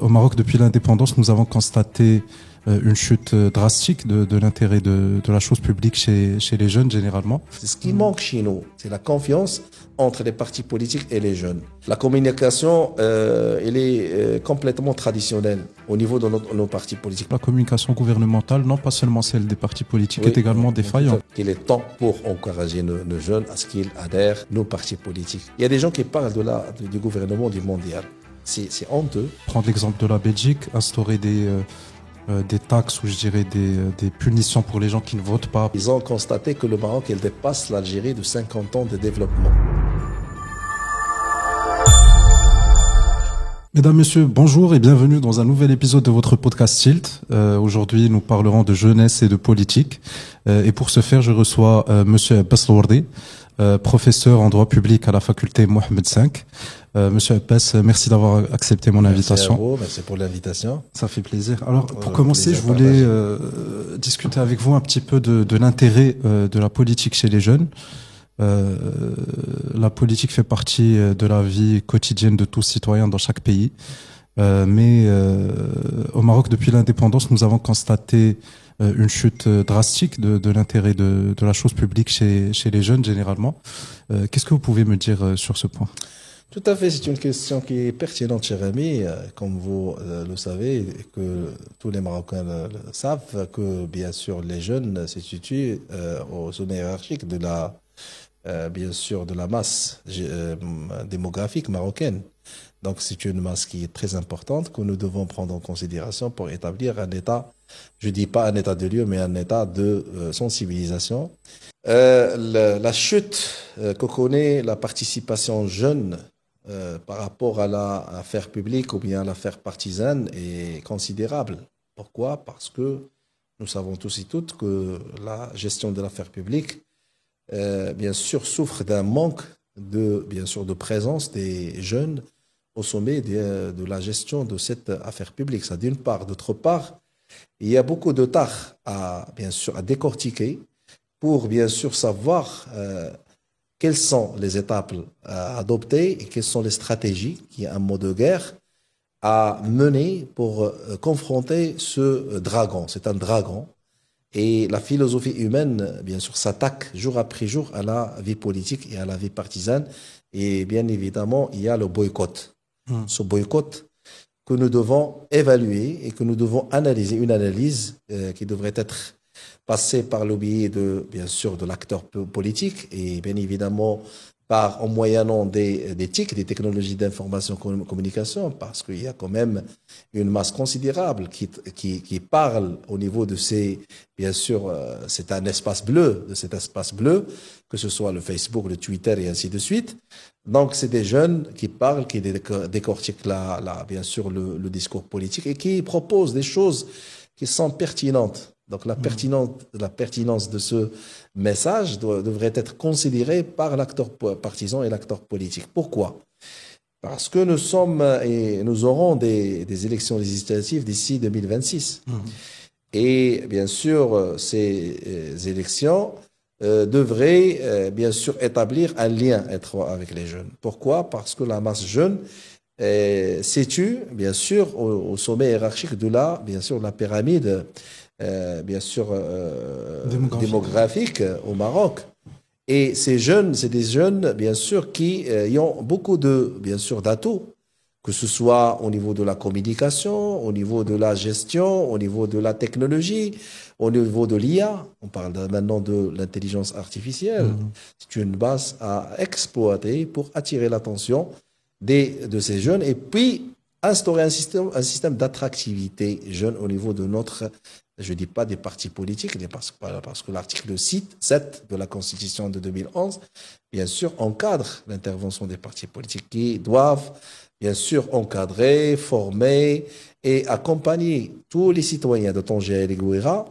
Au Maroc, depuis l'indépendance, nous avons constaté une chute drastique de l'intérêt de la chose publique chez les jeunes généralement. C'est ce qui manque chez nous, c'est la confiance entre les partis politiques et les jeunes. La communication, elle est complètement traditionnelle au niveau de nos partis politiques. La communication gouvernementale, non pas seulement celle des partis politiques, est également défaillante. Il est temps pour encourager nos jeunes à ce qu'ils adhèrent aux partis politiques. Il y a des gens qui parlent du gouvernement du mondial. C'est honteux. Prendre l'exemple de la Belgique, instaurer des taxes ou je dirais des punitions pour les gens qui ne votent pas. Ils ont constaté que le Maroc il dépasse l'Algérie de 50 ans de développement. Mesdames, Messieurs, bonjour et bienvenue dans un nouvel épisode de votre podcast Tilt. Aujourd'hui, nous parlerons de jeunesse et de politique. Et pour ce faire, je reçois Monsieur Abbas Louardi, professeur en droit public à la faculté Mohamed V. Monsieur Abbas, merci d'avoir accepté mon invitation. Merci à vous, merci pour l'invitation. Ça fait plaisir. Alors, pour commencer, je voulais discuter avec vous un petit peu de l'intérêt de la politique chez les jeunes. La politique fait partie de la vie quotidienne de tous citoyens dans chaque pays. Mais au Maroc, depuis l'indépendance, nous avons constaté une chute drastique de l'intérêt de la chose publique chez les jeunes généralement. Qu'est-ce que vous pouvez me dire sur ce point ? Tout à fait, c'est une question qui est pertinente, cher ami. Comme vous le savez, et que tous les Marocains le savent, que bien sûr les jeunes se situent au sommet hiérarchique de la masse démographique marocaine. Donc c'est une masse qui est très importante que nous devons prendre en considération pour établir un état, je dis pas un état de lieu, mais un état de sensibilisation. La chute que connaît la participation jeune par rapport à l'affaire publique ou bien à l'affaire partisane est considérable. Pourquoi ? Parce que nous savons tous et toutes que la gestion de l'affaire publique bien sûr souffre d'un manque de présence des jeunes au sommet de la gestion de cette affaire publique. Ça d'une part. D'autre part, il y a beaucoup de tard à décortiquer pour bien sûr savoir quelles sont les étapes à adopter et quelles sont les stratégies, qui est un mot de guerre, à mener pour confronter ce dragon. C'est un dragon. Et la philosophie humaine, bien sûr, s'attaque jour après jour à la vie politique et à la vie partisane. Et bien évidemment, il y a le boycott. Ce boycott que nous devons évaluer et que nous devons analyser, une analyse qui devrait être passée par le biais de l'acteur politique et bien évidemment en moyennant des TIC, des technologies d'information et communication, parce qu'il y a quand même une masse considérable qui parle au niveau de c'est un espace bleu, de cet espace bleu, que ce soit le Facebook, le Twitter et ainsi de suite. Donc, c'est des jeunes qui parlent, qui décortiquent le discours politique et qui proposent des choses qui sont pertinentes. Donc, la pertinence de ce message devrait être considérée par l'acteur partisan et l'acteur politique. Pourquoi ? Parce que nous aurons des élections législatives d'ici 2026. Et bien sûr, ces élections devraient bien sûr établir un lien étroit avec les jeunes. Pourquoi ? Parce que la masse jeune situe bien sûr au sommet hiérarchique de la pyramide démographique au Maroc. Et ces jeunes, c'est des jeunes, bien sûr, qui ont beaucoup d'atouts, que ce soit au niveau de la communication, au niveau de la gestion, au niveau de la technologie, au niveau de l'IA. On parle maintenant de l'intelligence artificielle. C'est une base à exploiter pour attirer l'attention de ces jeunes et puis instaurer un système d'attractivité jeune au niveau de notre, je ne dis pas des partis politiques, parce que l'article 7 de la Constitution de 2011, bien sûr, encadre l'intervention des partis politiques qui doivent, bien sûr, encadrer, former et accompagner tous les citoyens de Tanger et les Gouira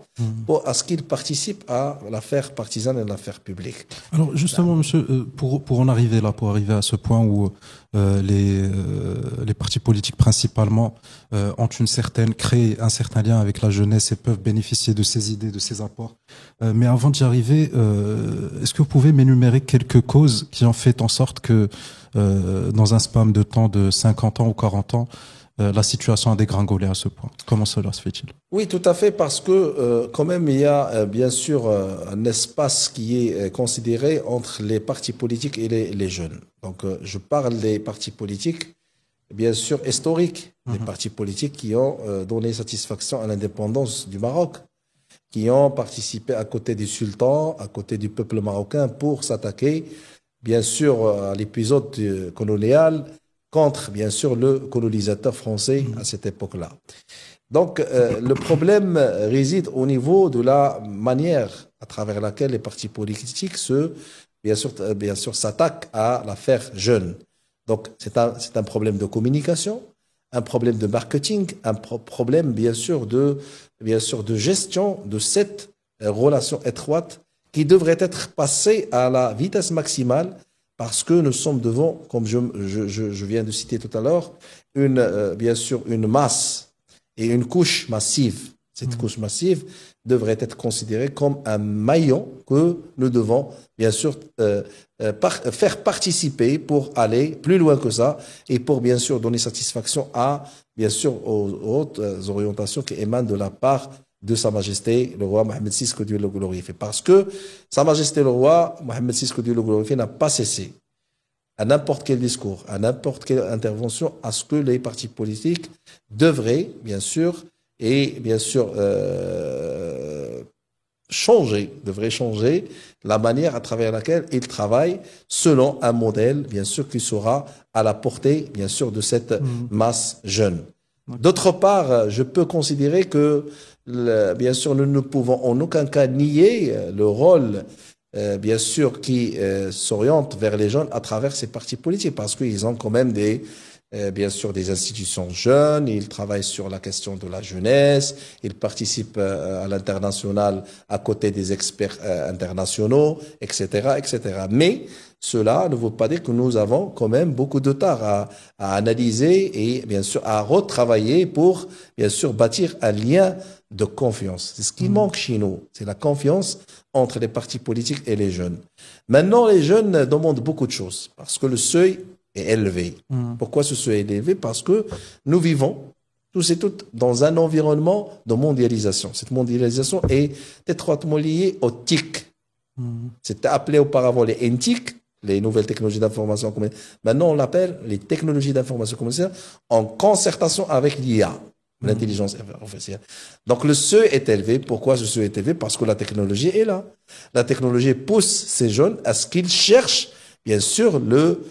à ce qu'ils participent à l'affaire partisane et l'affaire publique. Alors justement, monsieur, pour arriver à ce point où les partis politiques principalement créent un certain lien avec la jeunesse et peuvent bénéficier de ces idées, de ces apports. Mais avant d'y arriver, est-ce que vous pouvez m'énumérer quelques causes qui ont fait en sorte que dans un span de temps de 50 ans ou 40 ans, la situation a dégringolé à ce point. Comment cela se fait-il? Oui, tout à fait, parce que quand même, il y a bien sûr un espace qui est considéré entre les partis politiques et les jeunes. Donc, je parle des partis politiques, bien sûr, historiques, des partis politiques qui ont donné satisfaction à l'indépendance du Maroc, qui ont participé à côté du sultan, à côté du peuple marocain pour s'attaquer, bien sûr, à l'épisode colonial contre, bien sûr, le colonisateur français à cette époque-là. Donc, le problème réside au niveau de la manière à travers laquelle les partis politiques bien sûr, s'attaquent à l'affaire jeune. Donc, c'est un problème de communication, un problème de marketing, un problème, bien sûr, de gestion de cette relation étroite qui devrait être passée à la vitesse maximale parce que nous sommes devant, comme je viens de citer tout à l'heure, bien sûr, une masse et une couche massive. Cette couche massive devrait être considérée comme un maillon que nous devons, bien sûr, faire participer pour aller plus loin que ça et pour, bien sûr, donner satisfaction à, bien sûr, aux hautes orientations qui émanent de la part de Sa Majesté, le roi Mohamed VI, que Dieu le glorifie. Parce que Sa Majesté, le roi Mohamed VI, que Dieu le glorifie, n'a pas cessé, à n'importe quel discours, à n'importe quelle intervention, à ce que les partis politiques devraient, bien sûr, devraient changer la manière à travers laquelle ils travaillent selon un modèle, bien sûr, qui sera à la portée, bien sûr, de cette masse jeune. D'autre part, je peux considérer que, bien sûr, nous ne pouvons en aucun cas nier le rôle, bien sûr, qui s'oriente vers les jeunes à travers ces partis politiques, parce qu'ils ont quand même bien sûr, des institutions jeunes, ils travaillent sur la question de la jeunesse, ils participent à l'international à côté des experts internationaux, etc., etc. Mais cela ne veut pas dire que nous avons quand même beaucoup de tard à analyser et bien sûr à retravailler pour bien sûr bâtir un lien de confiance. C'est ce qui manque chez nous, c'est la confiance entre les partis politiques et les jeunes. Maintenant, les jeunes demandent beaucoup de choses parce que le seuil est élevé. Pourquoi ce seuil est élevé? Parce que nous vivons tous et toutes dans un environnement de mondialisation. Cette mondialisation est étroitement liée aux TIC. C'était appelé auparavant les NTIC, les nouvelles technologies d'information commerciale. Maintenant, on l'appelle les technologies d'information commerciale en concertation avec l'IA, l'intelligence artificielle. Donc, le seuil est élevé. Pourquoi ce seuil est élevé? Parce que la technologie est là. La technologie pousse ces jeunes à ce qu'ils cherchent, bien sûr, le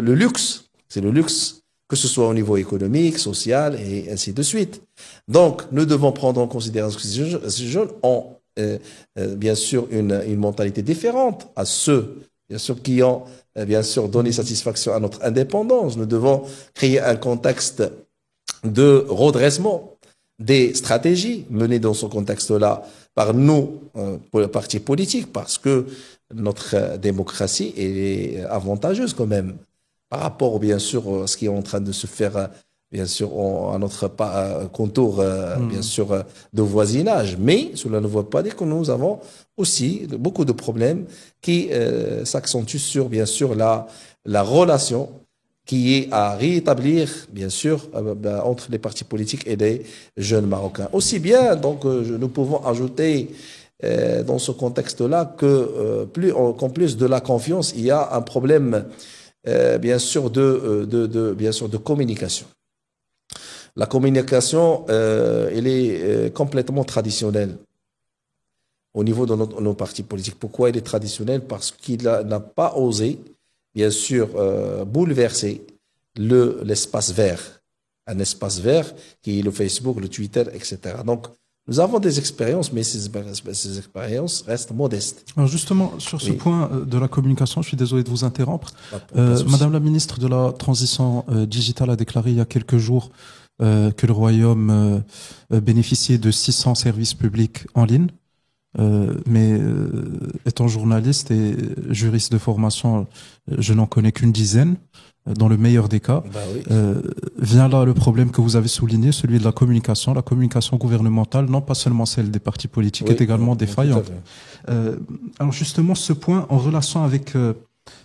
luxe. C'est le luxe, que ce soit au niveau économique, social et ainsi de suite. Donc, nous devons prendre en considération que ces jeunes ont bien sûr une mentalité différente à ceux, bien sûr, qui ont bien sûr donné satisfaction à notre indépendance. Nous devons créer un contexte de redressement des stratégies menées dans ce contexte-là par nous, pour le parti politique, parce que notre démocratie est avantageuse quand même par rapport, bien sûr, à ce qui est en train de se faire, bien sûr, à notre contour, bien sûr, de voisinage. Mais cela ne veut pas dire que nous avons aussi beaucoup de problèmes qui s'accentuent sur, bien sûr, la relation qui est à rétablir, bien sûr, entre les partis politiques et les jeunes Marocains. Aussi bien, donc, nous pouvons ajouter dans ce contexte-là qu'en plus de la confiance, il y a un problème, bien sûr, de communication. La communication, elle est complètement traditionnelle au niveau de nos partis politiques. Pourquoi elle est traditionnelle? Parce qu'il n'a pas osé, bien sûr, bouleverser l'espace vert. Un espace vert qui est le Facebook, le Twitter, etc. Donc, nous avons des expériences, mais ces expériences restent modestes. Alors justement, sur ce point de la communication, je suis désolé de vous interrompre. Madame la ministre de la Transition digitale a déclaré il y a quelques jours que le Royaume bénéficiait de 600 services publics en ligne. Mais étant journaliste et juriste de formation, je n'en connais qu'une dizaine. Dans le meilleur des cas, vient là le problème que vous avez souligné, celui de la communication gouvernementale, non pas seulement celle des partis politiques, est également défaillante. Alors justement, ce point en relation avec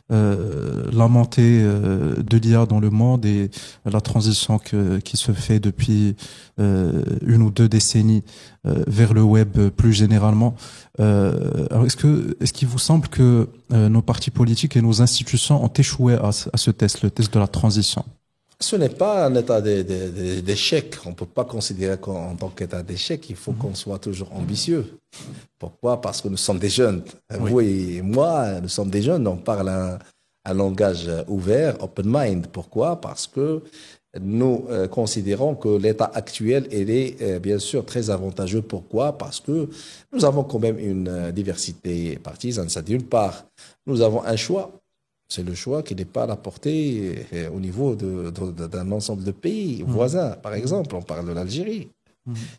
la montée de l'IA dans le monde et la transition qui se fait depuis une ou deux décennies vers le web plus généralement. Alors est-ce qu'il vous semble que nos partis politiques et nos institutions ont échoué à ce test, le test de la transition? Ce n'est pas un état d'échec. On ne peut pas considérer qu'en tant qu'état d'échec, il faut qu'on soit toujours ambitieux. Pourquoi? Parce que nous sommes des jeunes. Oui. Vous et moi, nous sommes des jeunes. On parle un langage ouvert, open mind. Pourquoi? Parce que nous considérons que l'état actuel est bien sûr très avantageux. Pourquoi? Parce que nous avons quand même une diversité partisane. Ça, d'une part, nous avons un choix. C'est le choix qui n'est pas à la portée au niveau d'un ensemble de pays voisins. Par exemple, on parle de l'Algérie.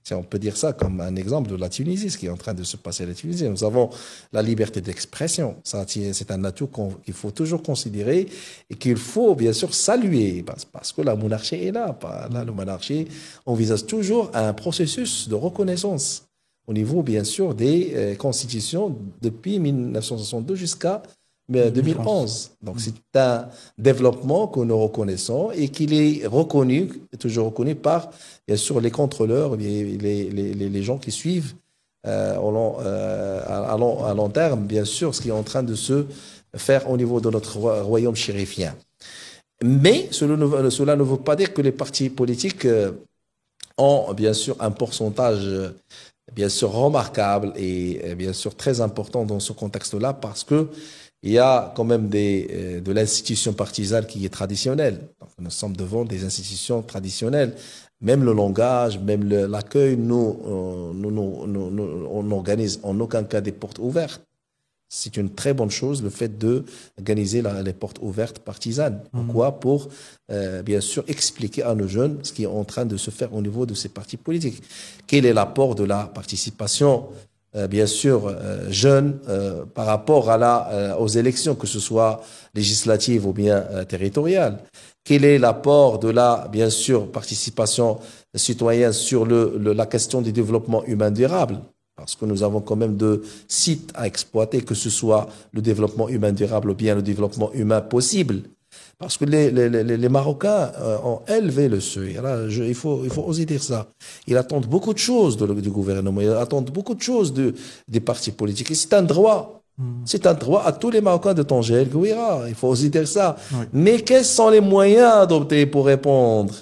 Si on peut dire ça comme un exemple de la Tunisie, ce qui est en train de se passer à la Tunisie. Nous avons la liberté d'expression. C'est un atout qu'il faut toujours considérer et qu'il faut bien sûr saluer parce que la monarchie est là. Là, la monarchie envisage toujours un processus de reconnaissance au niveau bien sûr des constitutions depuis 1962 jusqu'à 2011. Donc, c'est un développement que nous reconnaissons et qu'il est reconnu, toujours reconnu par, bien sûr, les contrôleurs, les gens qui suivent à long terme, bien sûr, ce qui est en train de se faire au niveau de notre royaume chérifien. Mais cela ne veut pas dire que les partis politiques ont, bien sûr, un pourcentage bien sûr remarquable et bien sûr très important dans ce contexte-là parce que il y a quand même de l'institution partisane qui est traditionnelle. Donc, nous sommes devant des institutions traditionnelles. Même le langage, même l'accueil, on organise en aucun cas des portes ouvertes. C'est une très bonne chose, le fait d'organiser les portes ouvertes partisanes. Pourquoi? Pour, bien sûr, expliquer à nos jeunes ce qui est en train de se faire au niveau de ces partis politiques. Quel est l'apport de la participation bien sûr jeunes par rapport aux élections, que ce soit législatives ou bien territoriales. Quel est l'apport de la, bien sûr, participation citoyenne sur la question du développement humain durable? Parce que nous avons quand même de sites à exploiter, que ce soit le développement humain durable ou bien le développement humain possible. Parce que les Marocains ont élevé le seuil. Il faut oser dire ça. Ils attendent beaucoup de choses du gouvernement. Ils attendent beaucoup de choses des partis politiques. Et c'est un droit. C'est un droit à tous les Marocains de Tanger El Gouira. Il faut oser dire ça. Oui. Mais quels sont les moyens adoptés pour répondre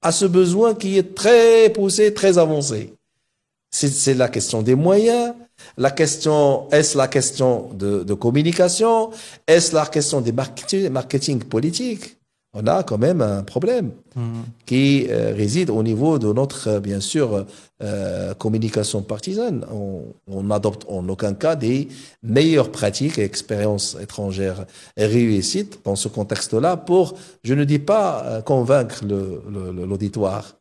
à ce besoin qui est très poussé, très avancé? C'est la question des moyens. Est-ce la question de communication? Est-ce la question des marketing politique? On a quand même un problème qui réside au niveau de notre, bien sûr, communication partisane. On n'adopte en aucun cas des meilleures pratiques et expériences étrangères réussites dans ce contexte-là pour, je ne dis pas convaincre l'auditoire,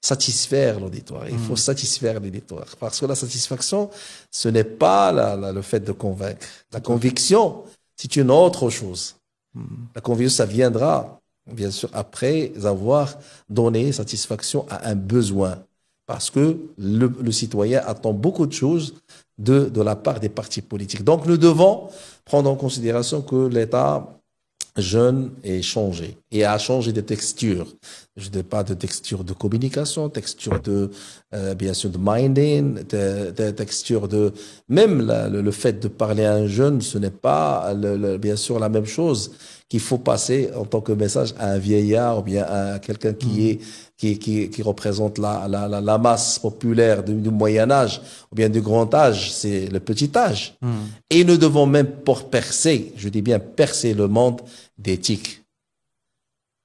satisfaire l'auditoire. Il faut satisfaire l'auditoire. Parce que la satisfaction, ce n'est pas le fait de convaincre. La conviction, c'est une autre chose. La conviction, ça viendra, bien sûr, après avoir donné satisfaction à un besoin. Parce que le citoyen attend beaucoup de choses de la part des partis politiques. Donc, nous devons prendre en considération que l'État jeune est changé et a changé de texture. Je ne dis pas de texture de communication, texture bien sûr de minding, de texture de même le fait de parler à un jeune, ce n'est pas bien sûr la même chose qu'il faut passer en tant que message à un vieillard ou bien à quelqu'un qui représente la masse populaire du Moyen Âge ou bien du grand âge, c'est le petit âge. Et nous devons même pour percer, je dis bien percer le monde d'éthique.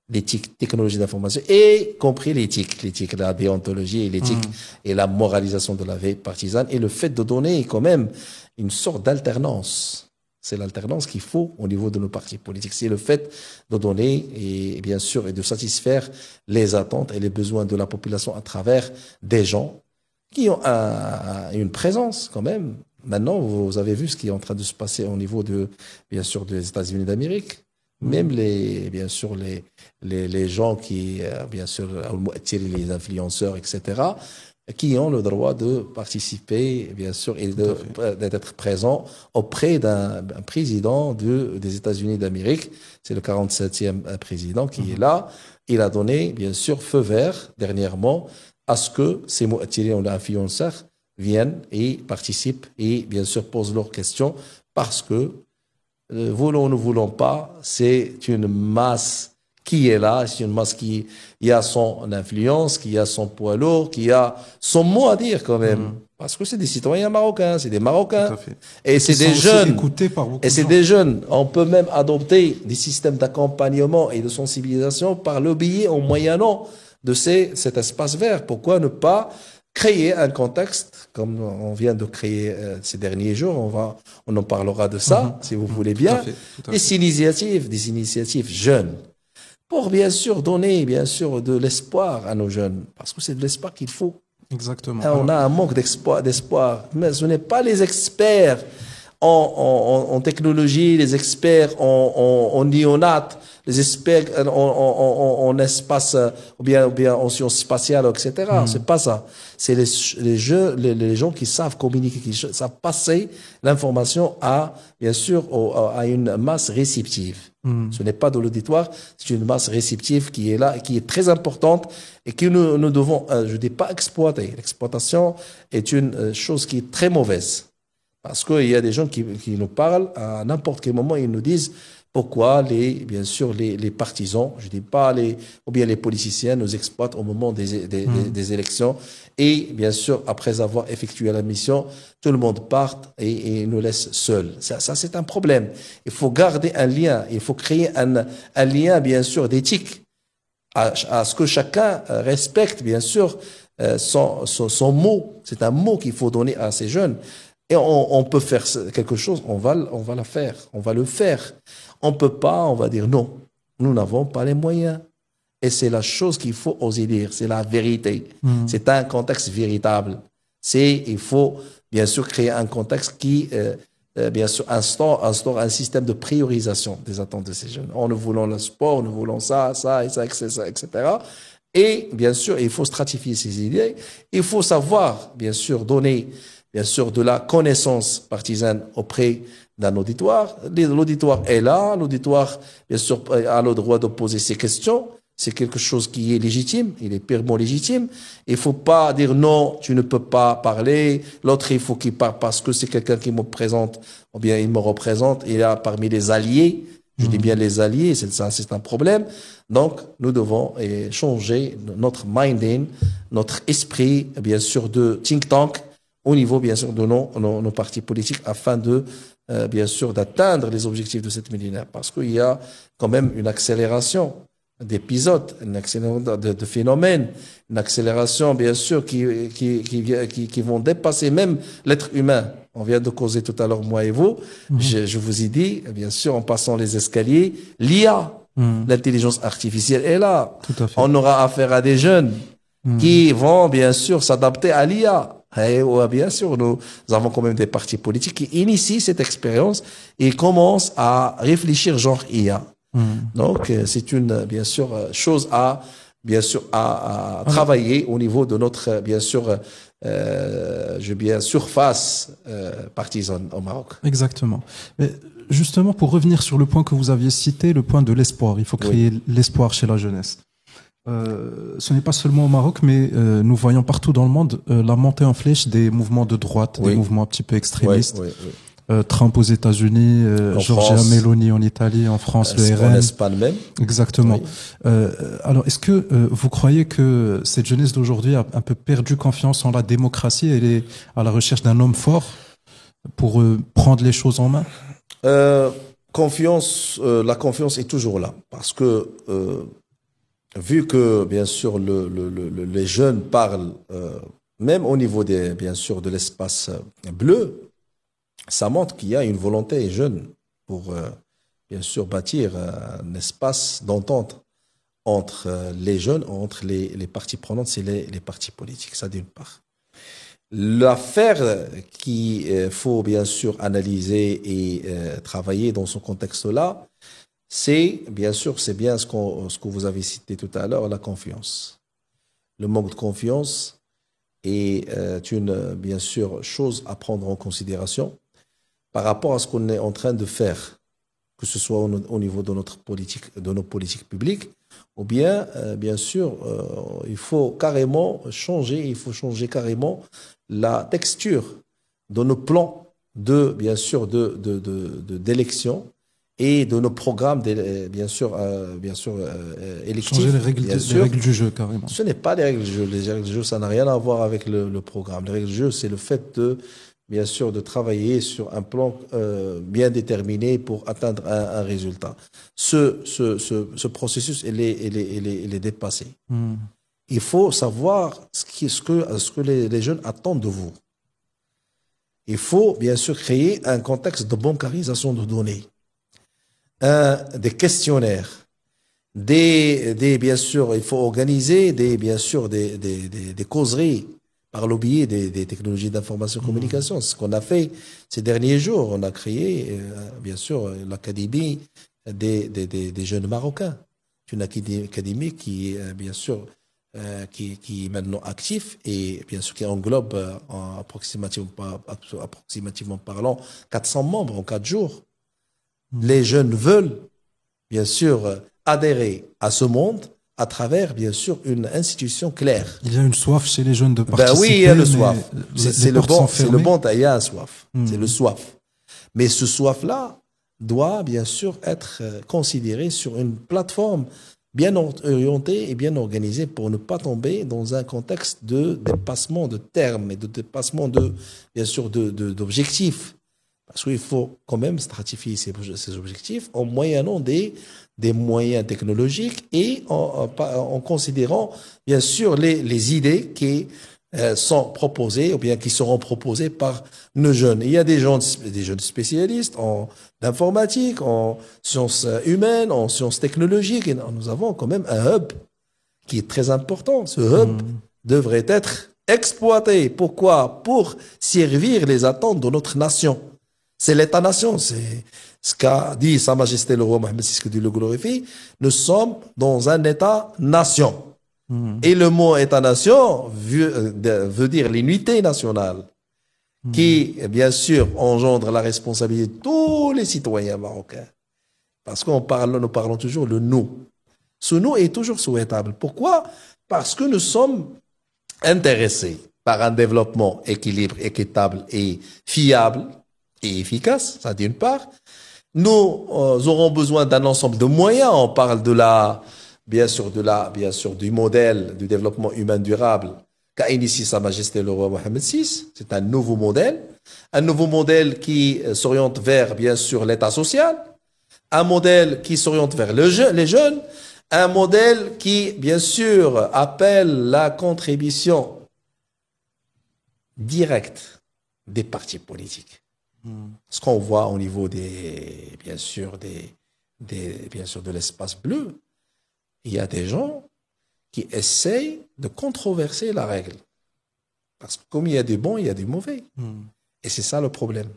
L'éthique, technologie d'information, et compris l'éthique, la déontologie et l'éthique et la moralisation de la vie partisane et le fait de donner quand même une sorte d'alternance. C'est l'alternance qu'il faut au niveau de nos partis politiques. C'est le fait de donner et bien sûr et de satisfaire les attentes et les besoins de la population à travers des gens qui ont une présence quand même. Maintenant, vous avez vu ce qui est en train de se passer au niveau bien sûr des États-Unis d'Amérique. Même bien sûr les gens qui bien sûr les influenceurs, etc., qui ont le droit de participer, bien sûr, et d'être présents auprès d'un président des États-Unis d'Amérique. C'est le 47e président qui est là. Il a donné, bien sûr, feu vert dernièrement à ce que ces mu'attirin ou influenceurs viennent et participent et, bien sûr, posent leurs questions parce que, voulons ou ne voulons pas, c'est une masse qui est là, c'est une masse qui a son influence, qui a son poids lourd, qui a son mot à dire quand même. Parce que c'est des citoyens marocains, c'est des Marocains. Et c'est des jeunes. Et c'est des jeunes. On peut même adopter des systèmes d'accompagnement et de sensibilisation par le biais, en moyennant de cet espace vert. Pourquoi ne pas créer un contexte, comme on vient de créer ces derniers jours, on en parlera de ça, si vous voulez bien, des initiatives jeunes. Pour bien sûr donner bien sûr de l'espoir à nos jeunes, parce que c'est de l'espoir qu'il faut. Exactement. On a un manque d'espoir, mais ce n'est pas les experts en technologie, les experts en néonates, les experts en espace ou bien en sciences spatiales, etc. C'est pas ça. C'est les gens qui savent communiquer, qui savent passer l'information bien sûr, à une masse réceptive. Ce n'est pas de l'auditoire, c'est une masse réceptive qui est là, et qui est très importante et que nous devons, je dis pas exploiter. L'exploitation est une chose qui est très mauvaise. Parce qu'il y a des gens qui nous parlent à n'importe quel moment, ils nous disent pourquoi bien sûr, les partisans, je dis pas ou bien les politiciens nous exploitent au moment des élections. Et bien sûr, après avoir effectué la mission, tout le monde part et nous laisse seuls. Ça c'est un problème. Il faut garder un lien, il faut créer un lien, bien sûr, d'éthique, à ce que chacun respecte, bien sûr, son mot. C'est un mot qu'il faut donner à ces jeunes. Et on peut faire quelque chose, on va la faire, on va le faire. On peut pas, on va dire non, nous n'avons pas les moyens. Et c'est la chose qu'il faut oser dire, c'est la vérité. C'est un contexte véritable. Il faut bien sûr créer un contexte qui, bien sûr, instaure un système de priorisation des attentes de ces jeunes. Nous voulons le sport, nous voulons ça, etc. Et bien sûr, il faut stratifier ces idées. Il faut savoir, bien sûr, donner bien sûr, de la connaissance partisane auprès d'un auditoire. L'auditoire est là, l'auditoire, bien sûr, a le droit de poser ses questions. C'est quelque chose qui est légitime, il est purement légitime. Il faut pas dire non, tu ne peux pas parler. L'autre, il faut qu'il parle parce que c'est quelqu'un qui me présente, ou bien il me représente. Il est là parmi les alliés. Je dis bien les alliés, c'est un problème. Donc, nous devons changer notre minding, notre esprit, bien sûr, de think tank, au niveau, bien sûr, de nos partis politiques, afin de, bien sûr, d'atteindre les objectifs de cette millénaire. Parce qu'il y a quand même une accélération d'épisodes, une accélération de phénomènes, une accélération, bien sûr, qui vont dépasser même l'être humain. On vient de causer tout à l'heure, moi et vous. Je vous ai dit, bien sûr, en passant les escaliers, l'IA, l'intelligence artificielle est là. Tout à fait. On aura affaire à des jeunes qui vont, bien sûr, s'adapter à l'IA. Et bien sûr, nous avons quand même des partis politiques qui initient cette expérience et commencent à réfléchir genre IA. Donc, c'est une, bien sûr, chose à travailler au niveau de notre, bien sûr, surface partisane au Maroc. Exactement. Mais justement, pour revenir sur le point que vous aviez cité, le point de l'espoir. Il faut créer l'espoir chez la jeunesse. Ce n'est pas seulement au Maroc, mais nous voyons partout dans le monde la montée en flèche des mouvements de droite, des mouvements un petit peu extrémistes. Trump aux États-Unis, Giorgia Meloni en Italie, en France, le RN. En Espagne même. Exactement. Alors, est-ce que vous croyez que cette jeunesse d'aujourd'hui a un peu perdu confiance en la démocratie? Elle est à la recherche d'un homme fort pour prendre les choses en main? La confiance est toujours là, parce que vu que bien sûr les jeunes parlent, même au niveau bien sûr de l'espace bleu, ça montre qu'il y a une volonté jeune pour bien sûr bâtir un espace d'entente entre les jeunes, entre les parties prenantes, c'est les partis politiques, ça d'une part. L'affaire qu'il faut bien sûr analyser et travailler dans ce contexte-là, c'est bien ce que vous avez cité tout à l'heure, la confiance. Le manque de confiance est une, bien sûr, chose à prendre en considération par rapport à ce qu'on est en train de faire, que ce soit au niveau de notre politique, de nos politiques publiques, ou bien, bien sûr, il faut carrément changer, il faut changer carrément la texture de nos plans de, bien sûr, d'élection et de nos programmes, bien sûr, électifs. Changer les règles du jeu, carrément. Ce n'est pas les règles du jeu. Les règles du jeu, ça n'a rien à voir avec le programme. Les règles du jeu, c'est le fait de, bien sûr, de travailler sur un plan bien déterminé pour atteindre un résultat. Ce processus, il est dépassé. Il faut savoir ce que les jeunes attendent de vous. Il faut, bien sûr, créer un contexte de bancarisation de données, des questionnaires, bien sûr, il faut organiser bien sûr, des causeries par le biais des technologies d'information et communication. C'est ce qu'on a fait ces derniers jours. On a créé, bien sûr, l'Académie des jeunes Marocains. C'est une académie qui est, bien sûr, qui est maintenant actif et bien sûr qui englobe approximativement parlant 400 membres en 4 jours. Les jeunes veulent bien sûr adhérer à ce monde à travers bien sûr une institution claire. Il y a une soif chez les jeunes de participer. Ben oui, il y a le soif. C'est le bon, il y a un soif. C'est le soif. Mais ce soif-là doit bien sûr être considéré sur une plateforme bien orienté et bien organisé pour ne pas tomber dans un contexte de dépassement de termes et de dépassement bien sûr, d'objectifs. Parce qu'il faut quand même stratifier ces objectifs en moyennant des moyens technologiques et en considérant, bien sûr, les idées qui sont proposées ou bien qui seront proposées par nos jeunes. Il y a des jeunes spécialistes en informatique, en sciences humaines, en sciences technologiques. Et nous avons quand même un hub qui est très important. Ce hub devrait être exploité. Pourquoi? Pour servir les attentes de notre nation. C'est l'État-nation. C'est ce qu'a dit Sa Majesté le roi Mohammed VI, que Dieu le glorifie. Nous sommes dans un État-nation. Et le mot État-nation veut dire l'unité nationale, qui, bien sûr, engendre la responsabilité de tous les citoyens marocains. Parce nous parlons toujours le nous. Ce nous est toujours souhaitable. Pourquoi? Parce que nous sommes intéressés par un développement équitable et fiable et efficace, ça d'une part. Nous aurons besoin d'un ensemble de moyens. On parle bien sûr, du modèle du développement humain durable qu'a initié Sa Majesté le roi Mohammed VI. C'est un nouveau modèle qui s'oriente vers, bien sûr, l'État social, un modèle qui s'oriente vers les jeunes, un modèle qui, bien sûr, appelle la contribution directe des partis politiques. Ce qu'on voit au niveau bien sûr, de l'espace bleu, il y a des gens qui essayent de controverser la règle. Parce que comme il y a du bon, il y a du mauvais. Et c'est ça le problème.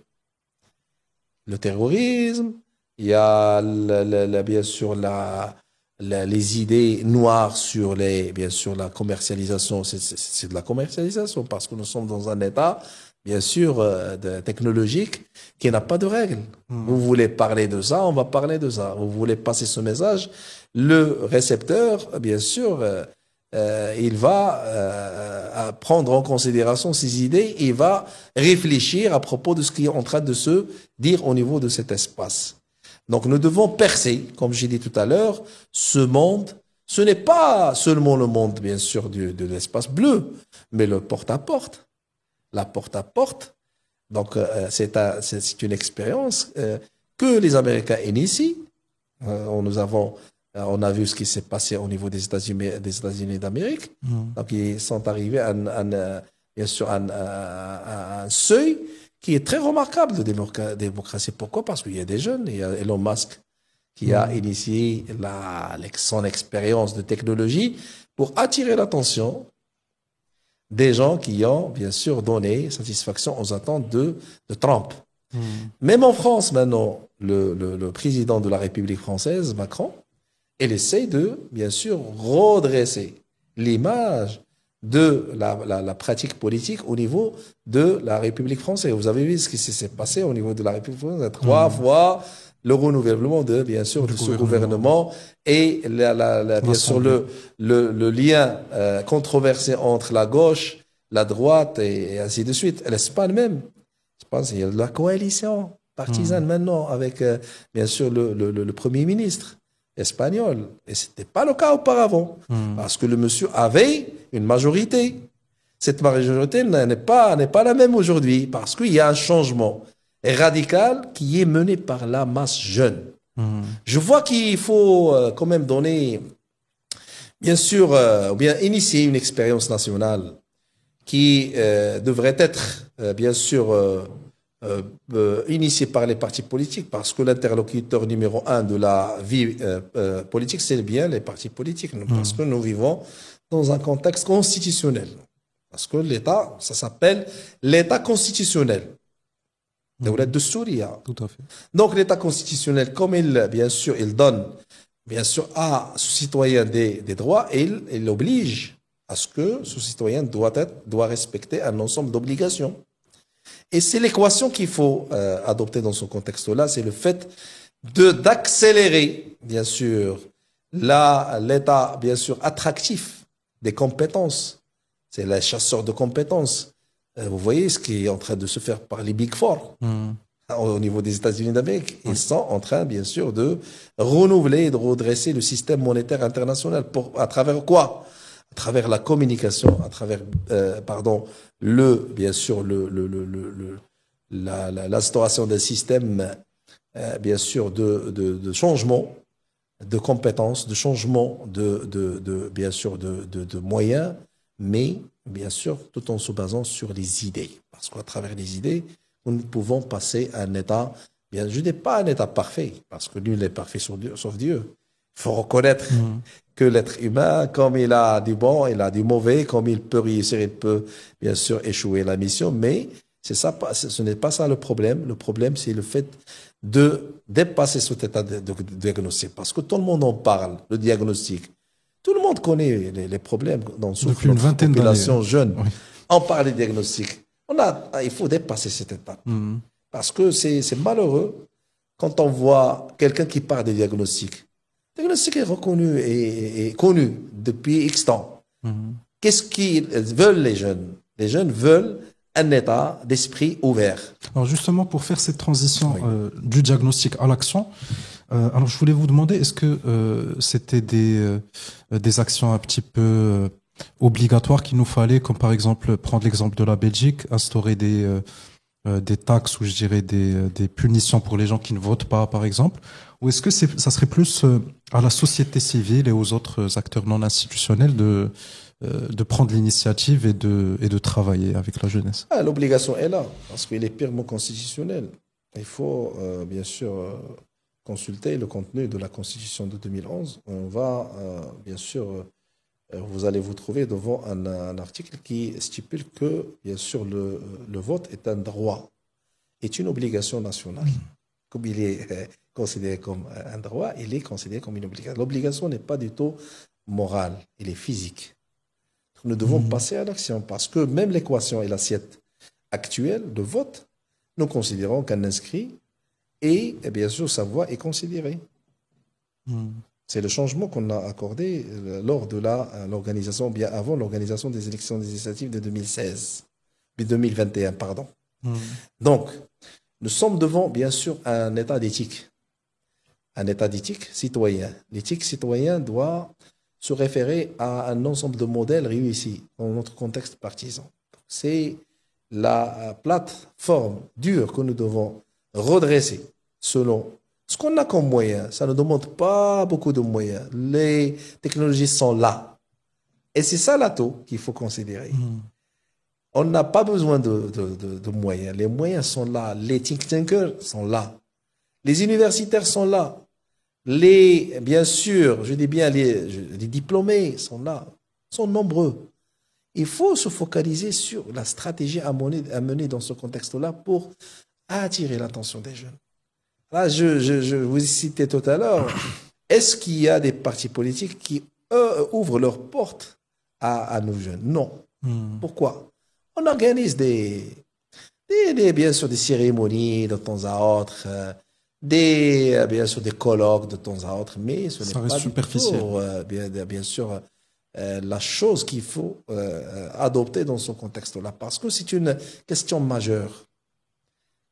Le terrorisme, il y a bien sûr les idées noires sur bien sûr la commercialisation. C'est de la commercialisation parce que nous sommes dans un état bien sûr technologique qui n'a pas de règles. Vous voulez parler de ça, on va parler de ça. Vous voulez passer ce message, le récepteur, bien sûr, il va prendre en considération ces idées, il va réfléchir à propos de ce qui est en train de se dire au niveau de cet espace. Donc nous devons percer, comme j'ai dit tout à l'heure, ce monde. Ce n'est pas seulement le monde, bien sûr, de l'espace bleu, mais le porte-à-porte. La porte-à-porte. Donc c'est une expérience que les Américains initient. On a vu ce qui s'est passé au niveau des États-Unis d'Amérique. Donc, ils sont arrivés à bien sûr, un seuil qui est très remarquable de démocratie. Pourquoi? Parce qu'il y a des jeunes. Il y a Elon Musk qui a initié son expérience de technologie pour attirer l'attention des gens qui ont, bien sûr, donné satisfaction aux attentes de Trump. Même en France, maintenant, le président de la République française, Macron, elle essaie de, bien sûr, redresser l'image de la pratique politique au niveau de la République française. Vous avez vu ce qui s'est passé au niveau de la République française. 3 fois le renouvellement bien sûr, de ce gouvernement et bien sûr, le lien controversé entre la gauche, la droite et ainsi de suite. L'Espagne même, je pense qu'il y a de la coalition partisane maintenant avec, bien sûr, le Premier ministre espagnol. Et ce n'était pas le cas auparavant, parce que le monsieur avait une majorité. Cette majorité n'est pas la même aujourd'hui, parce qu'il y a un changement radical qui est mené par la masse jeune. Je vois qu'il faut quand même donner, bien sûr, ou bien initier une expérience nationale qui devrait être, bien sûr, initiée par les partis politiques, parce que l'interlocuteur numéro 1 de la vie politique, c'est bien les partis politiques, parce que nous vivons dans un contexte constitutionnel. Parce que l'État, ça s'appelle l'État constitutionnel. De Souria. Tout à fait. Donc l'État constitutionnel, comme bien sûr, il donne, bien sûr, à ce citoyen des droits, et il oblige à ce que ce citoyen doit respecter un ensemble d'obligations. Et c'est l'équation qu'il faut adopter dans ce contexte-là, c'est le fait d'accélérer, bien sûr, l'état, bien sûr, attractif des compétences. C'est les chasseurs de compétences. Vous voyez ce qui est en train de se faire par les Big Four au niveau des États-Unis d'Amérique. Ils sont en train, bien sûr, de renouveler et de redresser le système monétaire international. À travers quoi? À travers la communication, à travers, bien sûr, l'instauration d'un système, bien sûr, de changement de compétences, de changement bien sûr, de moyens, mais bien sûr, tout en se basant sur les idées. Parce qu'à travers les idées, nous pouvons passer à un état, bien, je ne dis pas un état parfait, parce que nul n'est parfait sauf Dieu. Il faut reconnaître que l'être humain, comme il a du bon, il a du mauvais, comme il peut réussir, il peut bien sûr échouer la mission, mais ce n'est pas ça le problème. Le problème, c'est le fait de dépasser cet état de diagnostic. Parce que tout le monde en parle, le diagnostic. Tout le monde connaît les problèmes dont souffre la population jeune. Oui. On parle des diagnostics. Il faut dépasser cette étape. Parce que c'est malheureux quand on voit quelqu'un qui parle des diagnostics. Le diagnostic est reconnu et connu depuis X temps. Qu'est-ce qu'ils veulent les jeunes? Les jeunes veulent un état d'esprit ouvert. Alors justement, pour faire cette transition du diagnostic à l'action, alors je voulais vous demander, est-ce que c'était des actions un petit peu obligatoires qu'il nous fallait, comme par exemple, prendre l'exemple de la Belgique, instaurer des taxes ou je dirais des punitions pour les gens qui ne votent pas, par exemple, ou est-ce que ça serait plus à la société civile et aux autres acteurs non institutionnels de prendre l'initiative et de travailler avec la jeunesse? L'obligation est là, parce qu'il est purement constitutionnel. Il faut bien sûr consulter le contenu de la Constitution de 2011. On va bien sûr, vous allez vous trouver devant un article qui stipule que bien sûr le vote est un droit, est une obligation nationale. Comme il est considéré comme un droit, il est considéré comme une obligation. L'obligation n'est pas du tout morale, elle est physique. Nous devons passer à l'action parce que même l'équation et l'assiette actuelle de vote, nous considérons qu'un inscrit et bien sûr sa voix est considérée. C'est le changement qu'on a accordé lors de l'organisation, bien avant l'organisation des élections législatives de 2016, 2021, pardon. Donc, nous sommes devant bien sûr un état d'éthique. Un état d'éthique citoyen. L'éthique citoyenne doit se référer à un ensemble de modèles réussis dans notre contexte partisan. C'est la plateforme dure que nous devons redresser selon ce qu'on a comme moyens. Ça ne demande pas beaucoup de moyens. Les technologies sont là. Et c'est ça l'atout qu'il faut considérer. On n'a pas besoin de moyens. Les moyens sont là. Les think tankers sont là. Les universitaires sont là. Bien sûr, je dis bien, les diplômés sont là, sont nombreux. Il faut se focaliser sur la stratégie à mener dans ce contexte-là pour attirer l'attention des jeunes. Là, je vous citais tout à l'heure, est-ce qu'il y a des partis politiques qui, eux, ouvrent leurs portes à nos jeunes. Non. Pourquoi? On organise bien sûr des cérémonies de temps à autre, bien sûr des colloques de temps à autre, mais ce n'est pas du tout, bien sûr, la chose qu'il faut adopter dans ce contexte-là, parce que c'est une question majeure.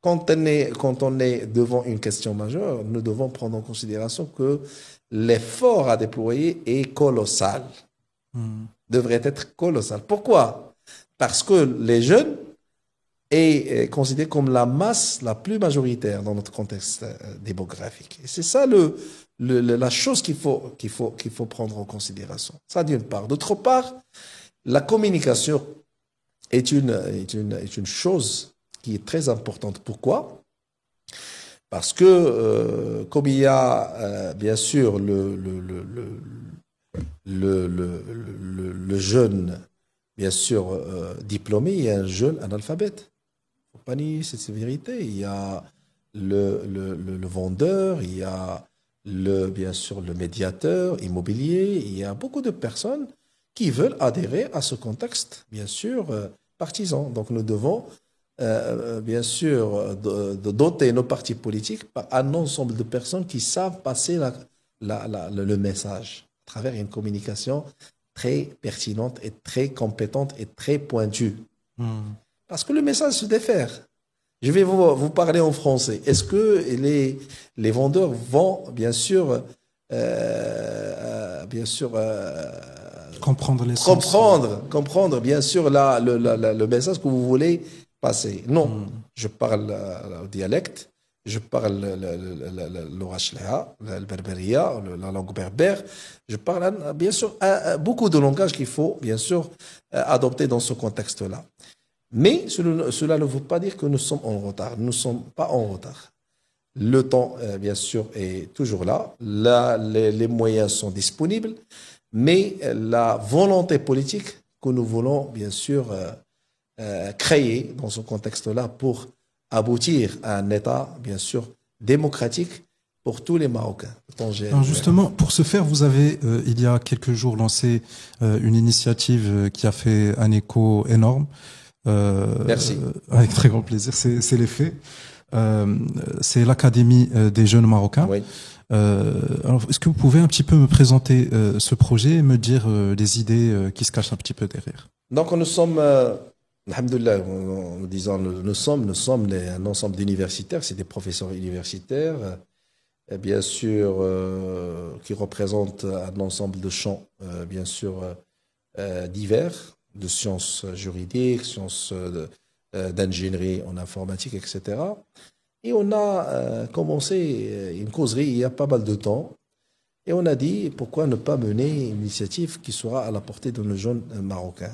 Quand on est devant une question majeure, nous devons prendre en considération que l'effort à déployer est colossal, devrait être colossal. Pourquoi? Parce que les jeunes est considéré comme la masse la plus majoritaire dans notre contexte démographique. Et c'est ça la chose qu'il faut prendre en considération. Ça d'une part. D'autre part, la communication est une chose qui est très importante. Pourquoi? Parce que comme il y a bien sûr le jeune bien sûr diplômé, il y a un jeune analphabète. Il ne faut pas nier cette vérité. Il y a le vendeur, il y a bien sûr le médiateur immobilier, il y a beaucoup de personnes qui veulent adhérer à ce contexte, bien sûr, partisan. Donc nous devons bien sûr doter nos partis politiques par un ensemble de personnes qui savent passer le message à travers une communication très pertinente et très compétente et très pointue. Parce que le message se défère. Je vais vous parler en français. Est-ce que les vendeurs vont, bien sûr comprendre, bien sûr, le message que vous voulez passer? Non. Je parle au dialecte, je parle l'orachléa, le berberia, la langue berbère. Je parle, bien sûr, beaucoup de langages qu'il faut, bien sûr, adopter dans ce contexte-là. Mais cela ne veut pas dire que nous sommes en retard. Nous ne sommes pas en retard. Le temps, bien sûr, est toujours là. Les moyens sont disponibles. Mais la volonté politique que nous voulons, bien sûr, créer dans ce contexte-là pour aboutir à un État, bien sûr, démocratique pour tous les Marocains. Alors justement, pour ce faire, vous avez, il y a quelques jours, lancé une initiative qui a fait un écho énorme. Merci. Avec très grand plaisir, c'est les faits. C'est l'Académie des jeunes Marocains. Oui. Alors, est-ce que vous pouvez un petit peu me présenter ce projet et me dire les idées qui se cachent un petit peu derrière? Donc, nous sommes, alhamdoulilah, en disant nous sommes un ensemble d'universitaires, c'est des professeurs universitaires, bien sûr, qui représentent un ensemble de champs, bien sûr, divers, de sciences juridiques, sciences d'ingénierie en informatique, etc. Et on a commencé une causerie il y a pas mal de temps. Et on a dit, pourquoi ne pas mener une initiative qui sera à la portée de nos jeunes Marocains?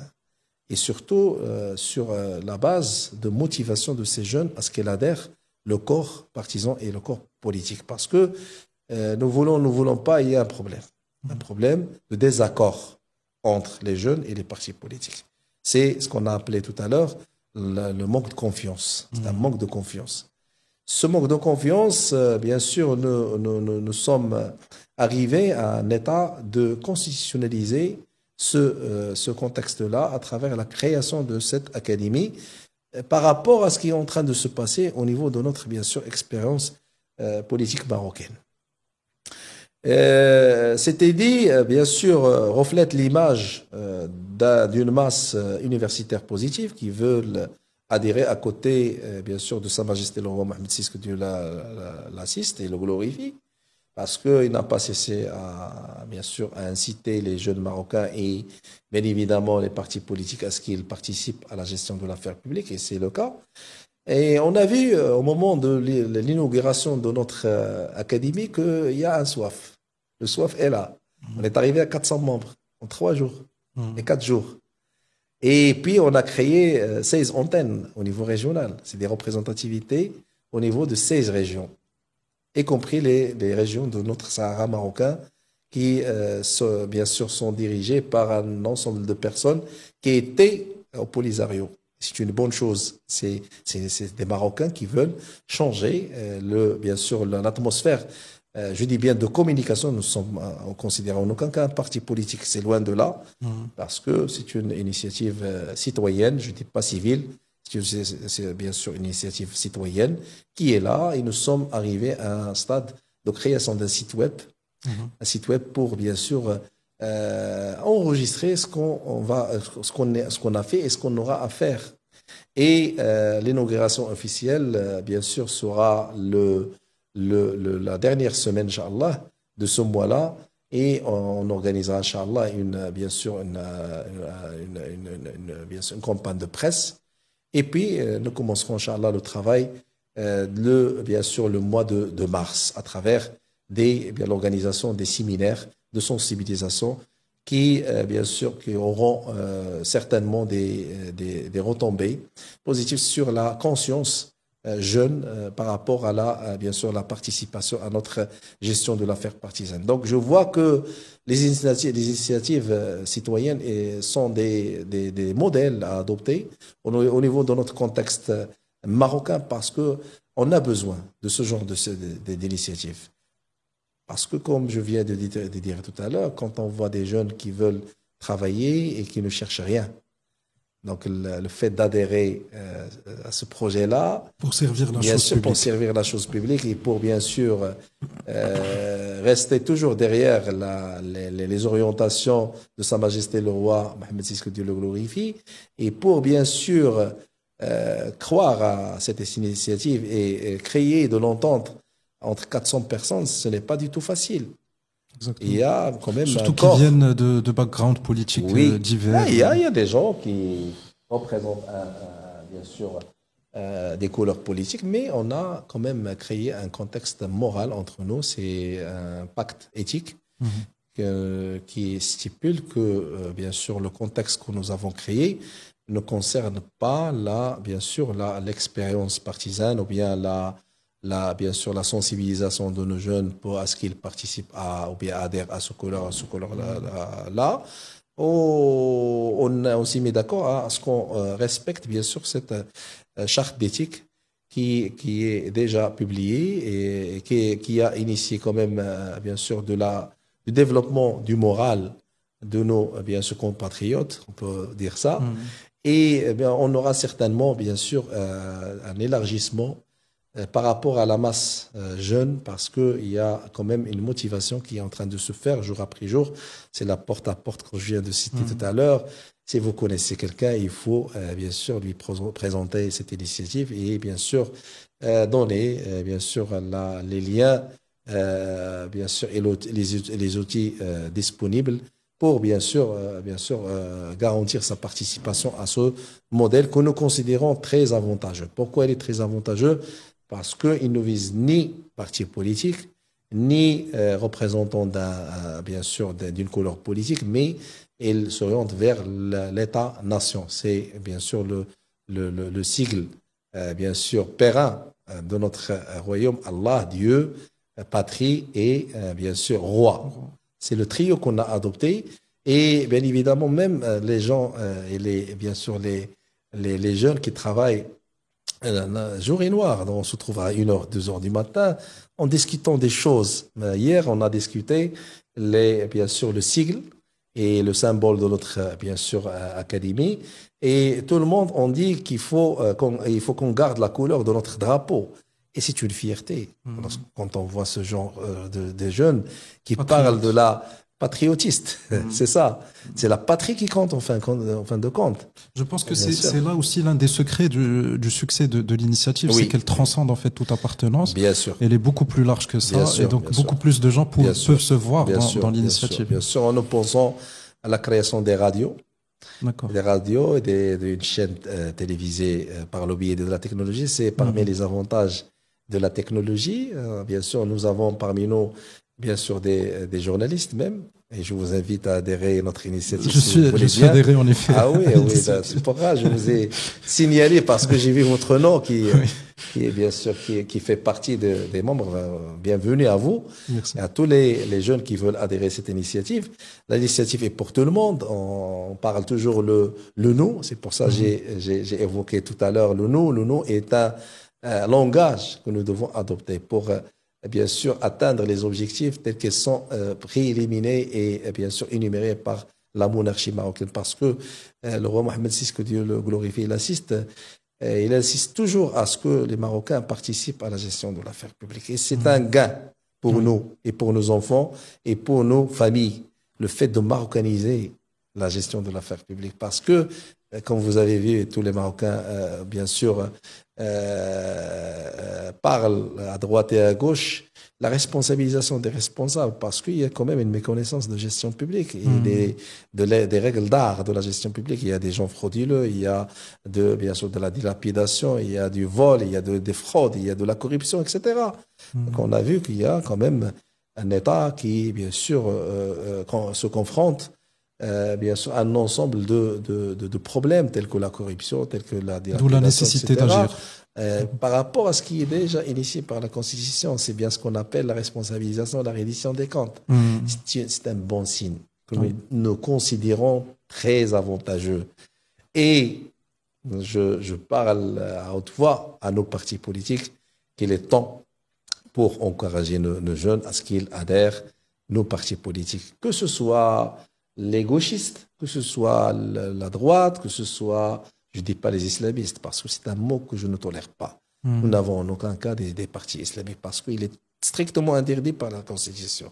Et surtout, sur la base de motivation de ces jeunes à ce qu'ils adhèrent le corps partisan et le corps politique. Parce que nous voulons pas, il y a un problème de désaccord entre les jeunes et les partis politiques. C'est ce qu'on a appelé tout à l'heure le manque de confiance. C'est un manque de confiance. Ce manque de confiance, bien sûr, nous sommes arrivés à un état de constitutionnaliser ce contexte-là à travers la création de cette académie par rapport à ce qui est en train de se passer au niveau de notre, bien sûr, expérience politique marocaine. C'était dit, bien sûr, reflète l'image d'une masse universitaire positive qui veulent adhérer à côté, bien sûr, de Sa Majesté le roi Mohamed VI, que Dieu l'assiste et le glorifie, parce qu'il n'a pas cessé, bien sûr, à inciter les jeunes Marocains et, bien évidemment, les partis politiques à ce qu'ils participent à la gestion de l'affaire publique, et c'est le cas. Et on a vu, au moment de l'inauguration de notre académie, qu'il y a un soif. Le soif est là. On est arrivé à 400 membres en 3 jours et 4 jours. Et puis, on a créé 16 antennes au niveau régional. C'est des représentativités au niveau de 16 régions, y compris les régions de notre Sahara marocain qui, bien sûr, sont dirigées par un ensemble de personnes qui étaient au Polisario. C'est une bonne chose. C'est des Marocains qui veulent changer, bien sûr, l'atmosphère je dis bien de communication, nous sommes, on considère en aucun cas un parti politique, c'est loin de là, parce que c'est une initiative citoyenne, je ne dis pas civile, c'est bien sûr une initiative citoyenne qui est là, et nous sommes arrivés à un stade de création d'un site web, un site web pour bien sûr enregistrer ce qu'on a fait et ce qu'on aura à faire. Et l'inauguration officielle, bien sûr, sera la dernière semaine, Inch'Allah, de ce mois-là. Et on organisera, Inch'Allah, bien sûr, une campagne de presse. Et puis, nous commencerons, Inch'Allah, le travail, bien sûr, le mois de mars, à travers l'organisation des séminaires de sensibilisation qui, bien sûr, qui auront certainement des retombées positives sur la conscience jeune par rapport à bien sûr, la participation à notre gestion de l'affaire partisane. Donc, je vois que les initiatives citoyennes sont des modèles à adopter au niveau de notre contexte marocain parce que on a besoin de ce genre d'initiatives. Parce que, comme je viens de dire tout à l'heure, quand on voit des jeunes qui veulent travailler et qui ne cherchent rien, donc le fait d'adhérer à ce projet-là, pour servir la bien chose sûr, publique. pour servir la chose publique et pour bien sûr rester toujours derrière les orientations de Sa Majesté le Roi Mohammed VI, que Dieu le glorifie, et pour bien sûr croire à cette initiative et créer de l'entente entre 400 personnes, ce n'est pas du tout facile. Exactement. Il y a quand même surtout qu'ils viennent de backgrounds politiques divers. Il y a des gens qui représentent bien sûr des couleurs politiques, mais on a quand même créé un contexte moral entre nous. C'est un pacte éthique qui stipule que bien sûr le contexte que nous avons créé ne concerne pas bien sûr l'expérience partisane ou bien bien sûr, la sensibilisation de nos jeunes à ce qu'ils participent ou bien adhèrent à ce couleur-là. On s'y met d'accord à ce qu'on respecte, bien sûr, cette charte d'éthique qui est déjà publiée et qui a initié quand même, bien sûr, du développement du moral de nos, bien sûr, compatriotes, on peut dire ça. Et bien, on aura certainement, bien sûr, un élargissement par rapport à la masse jeune, parce qu'il y a quand même une motivation qui est en train de se faire jour après jour. C'est la porte-à-porte que je viens de citer tout à l'heure. Si vous connaissez quelqu'un, il faut bien sûr lui présenter cette initiative et bien sûr donner bien sûr les liens bien sûr et les outils disponibles pour bien sûr garantir sa participation à ce modèle que nous considérons très avantageux. Pourquoi il est très avantageux? Parce qu'il ne vise ni parti politique, ni représentant bien sûr d'une couleur politique, mais il s'oriente vers l'État-nation. C'est bien sûr le sigle, bien sûr, périn de notre royaume, Allah, Dieu, patrie et bien sûr roi. C'est le trio qu'on a adopté et bien évidemment même les gens et bien sûr les jeunes qui travaillent jour et noir. On se trouve à 1h, 2h du matin en discutant des choses. Hier, on a discuté bien sûr le sigle et le symbole de notre bien sûr académie. Et tout le monde on dit qu'il faut qu'on garde la couleur de notre drapeau. Et c'est une fierté quand on voit ce genre de jeunes qui parlent de la patriotiste. C'est ça. C'est la patrie qui compte en fin de compte. Je pense que c'est là aussi l'un des secrets du succès de l'initiative, c'est qu'elle transcende en fait toute appartenance. Bien sûr. Elle est beaucoup plus large que ça, et donc beaucoup plus de gens peuvent se voir dans l'initiative. Bien sûr, en nous pensant à la création des radios. Des radios et d'une chaîne télévisée par le biais de la technologie, c'est parmi les avantages de la technologie. Bien sûr, nous avons parmi nous bien sûr des journalistes même, et je vous invite à adhérer à notre initiative. Je suis adhéré en effet. Ah oui, c'est pour ça je vous ai signalé parce que j'ai vu votre nom qui est bien sûr qui fait partie des membres. Bienvenue à vous. Merci. Et à tous les jeunes qui veulent adhérer à cette initiative. L'initiative est pour tout le monde. On parle toujours le nous. C'est pour ça que j'ai évoqué tout à l'heure le nous. Le nous est un langage que nous devons adopter pour bien sûr, atteindre les objectifs tels qu'ils sont prééliminés et bien sûr énumérés par la monarchie marocaine. Parce que le roi Mohamed VI, que Dieu le glorifie, il insiste toujours à ce que les Marocains participent à la gestion de l'affaire publique. Et c'est un gain pour nous et pour nos enfants et pour nos familles, le fait de maroccaniser la gestion de l'affaire publique. Parce que, comme vous avez vu, tous les Marocains, bien sûr, parlent à droite et à gauche, la responsabilisation des responsables, parce qu'il y a quand même une méconnaissance de gestion publique et des règles d'art de la gestion publique. Il y a des gens frauduleux, il y a bien sûr de la dilapidation, il y a du vol, il y a des fraudes, il y a de la corruption, etc. Donc on a vu qu'il y a quand même un État qui, bien sûr, se confronte bien sûr, un ensemble de problèmes tels que la corruption, tels que la dilapidation, d'où la nécessité etc. d'agir. Par rapport à ce qui est déjà initié par la Constitution, c'est bien ce qu'on appelle la responsabilisation, la reddition des comptes. C'est un bon signe que nous considérons très avantageux. Et je parle à haute voix à nos partis politiques qu'il est temps pour encourager nos jeunes à ce qu'ils adhèrent nos partis politiques, que ce soit les gauchistes, que ce soit la droite, que ce soit, je ne dis pas les islamistes, parce que c'est un mot que je ne tolère pas. Nous n'avons en aucun cas des partis islamiques, parce qu'il est strictement interdit par la Constitution.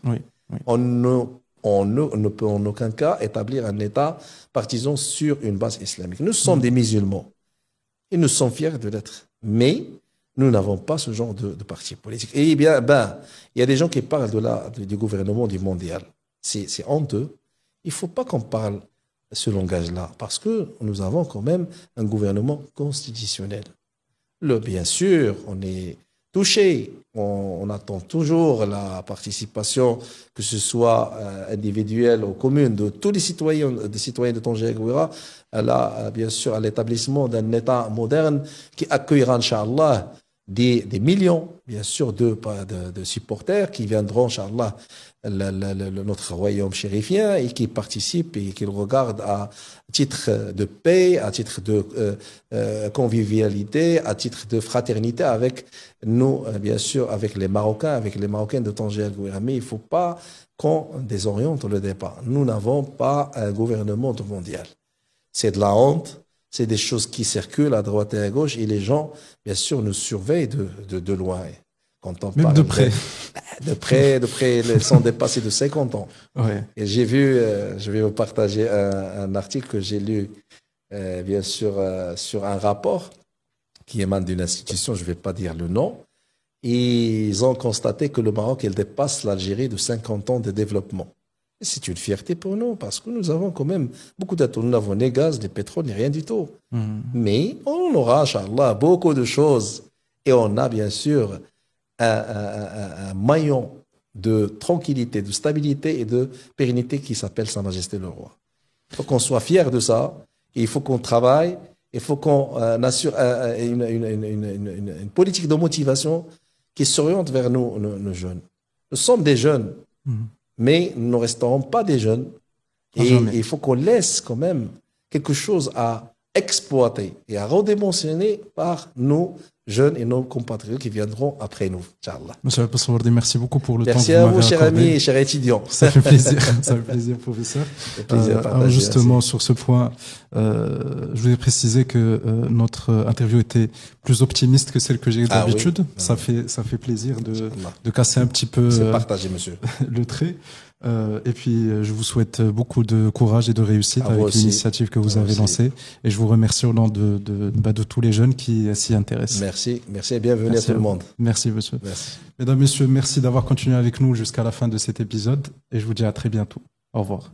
On ne peut en aucun cas établir un État partisan sur une base islamique. Nous sommes des musulmans, et nous sommes fiers de l'être. Mais nous n'avons pas ce genre de parti politique. Et bien, il y a des gens qui parlent du gouvernement du mondial. C'est honteux. Il ne faut pas qu'on parle ce langage-là, parce que nous avons quand même un gouvernement constitutionnel. Bien sûr, on est touché, on attend toujours la participation, que ce soit individuelle ou commune, de tous les citoyens de Tanger et Gouira, bien sûr, à l'établissement d'un État moderne qui accueillera, Inch'Allah, des millions, bien sûr, de supporters qui viendront, Inch'Allah, notre royaume chérifien et qui participent et qui le regardent à titre de paix, à titre de convivialité, à titre de fraternité avec nous, bien sûr, avec les Marocains, avec les Marocaines de Tanger el-Gouira. Mais il ne faut pas qu'on désoriente le débat. Nous n'avons pas un gouvernement mondial. C'est de la honte. C'est des choses qui circulent à droite et à gauche et les gens, bien sûr, nous surveillent de loin. Quand on même parle de près. De près, ils sont dépassés de 50 ans. Ouais. Et j'ai vu, je vais vous partager un article que j'ai lu, bien sûr, sur un rapport qui émane d'une institution, je ne vais pas dire le nom. Et ils ont constaté que le Maroc, il dépasse l'Algérie de 50 ans de développement. C'est une fierté pour nous parce que nous avons quand même beaucoup d'atouts. Nous n'avons ni gaz, ni pétrole, ni rien du tout. Mais on aura, Inch'Allah, beaucoup de choses. Et on a bien sûr un maillon de tranquillité, de stabilité et de pérennité qui s'appelle Sa Majesté le Roi. Il faut qu'on soit fier de ça. Et il faut qu'on travaille. Il faut qu'on assure une politique de motivation qui s'oriente vers nous, nos jeunes. Nous sommes des jeunes. Mais nous ne resterons pas des jeunes. Et il faut qu'on laisse quand même quelque chose à exploiter et à redémentionner par nos jeunes et nos compatriotes qui viendront après nous, Inch'Allah. Monsieur Al-Passawardi, merci beaucoup pour le temps que vous m'avez accordé. Merci à vous, chers amis et chers étudiants. Ça fait plaisir, ça fait plaisir, professeur. Alors justement, sur ce point, je voulais préciser que notre interview était plus optimiste que celle que j'ai d'habitude. Oui. Ça fait plaisir de casser un petit peu partagé, monsieur. le trait. Et puis, je vous souhaite beaucoup de courage et de réussite avec l'initiative que vous avez lancée. Et je vous remercie au nom de tous les jeunes qui s'y intéressent. Merci et bienvenue à tout le monde. Merci, monsieur. Merci. Mesdames, messieurs, merci d'avoir continué avec nous jusqu'à la fin de cet épisode. Et je vous dis à très bientôt. Au revoir.